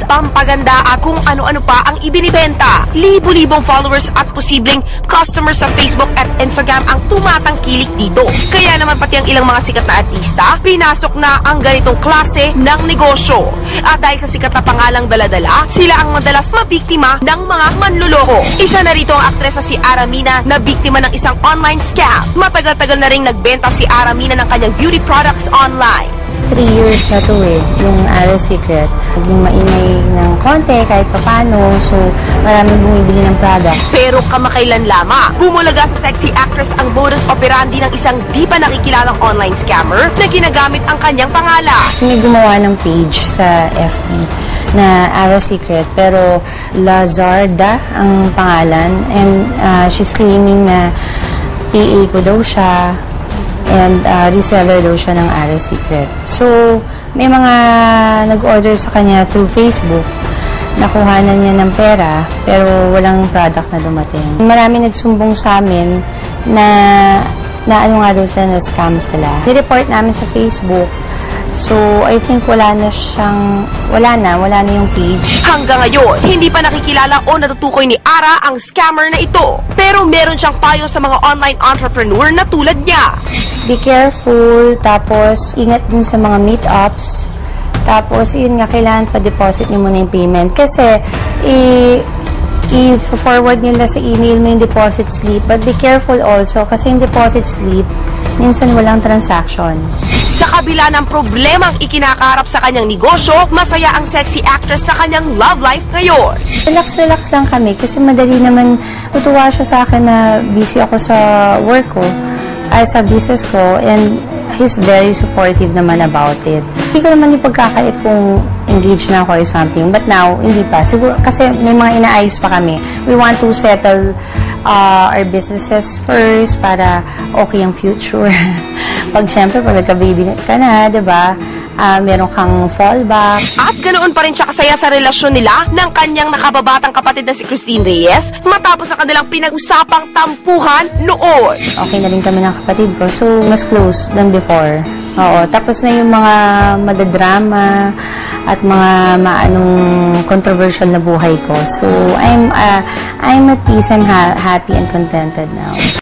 pampaganda at kung ano-ano pa ang ibinibenta. Libo-libong followers at posibleng customers sa Facebook at Instagram ang tumatangkilik dito. Kaya naman pati ang ilang mga sikat na artista, pinasok na ang ganitong klase ng negosyo. At dahil sa sikat na pangalang dala-dala, sila ang madalas mabiktima ng mga manluloko. Isa na rito ang aktres na si Aramina na biktima ng isang online scam. Matagal-tagal na rin nagbenta si Aramina ng kanyang beauty products online. 3 years na to yung Aras Secret. Naging maingay ng konti kahit papano, so maraming bumibili ng products. Pero kamakailan lamang, bumulaga sa sexy actress ang modus operandi ng isang di pa nakikilalang online scammer na ginagamit ang kanyang pangalan. So may gumawa ng page sa FB na Aras Secret, pero Lazarda ang pangalan, and she's claiming na PA ko daw siya, and reseller daw siya ng Aras Secret. So, may mga nag-order sa kanya through Facebook. Nakuhanan niya ng pera, pero walang product na dumating. Marami nagsumbong sa amin na ano nga daw sila, na scam sila. Ni-report namin sa Facebook. So, I think wala na yung page. Hanggang ngayon, hindi pa nakikilala o natutukoy ni Ara ang scammer na ito. Pero meron siyang payo sa mga online entrepreneur na tulad niya. Be careful, tapos ingat din sa mga meetups. Tapos, yun nga, kailangan pa-deposit niyo muna yung payment. Kasi, i-forward nila sa email mo yung deposit slip. But be careful also, kasi yung deposit slip, minsan walang transaction. Sa kabila ng problemang ikinakaharap sa kanyang negosyo, masaya ang sexy actress sa kanyang love life ngayon. Relax lang kami kasi madali naman. Tutuwa siya sa akin na busy ako sa work ko, sa business ko, and he's very supportive naman about it. Hindi ko naman yung pagkakait kung engaged na ako or something, but now, hindi pa. Siguro, kasi may mga inaayos pa kami. We want to settle our businesses first para okay ang future. Siyempre, pag nagka-baby ka na, diba? Meron kang fallback. At ganoon pa rin siya kasaya sa relasyon nila ng kanyang nakababatang kapatid na si Christine Reyes matapos ang kanilang pinag-usapang tampuhan noon. Okay na rin kami ng kapatid ko, so mas close than before. Oo, tapos na yung mga madadrama at mga controversial na buhay ko. So, I'm at peace, I'm happy and contented now.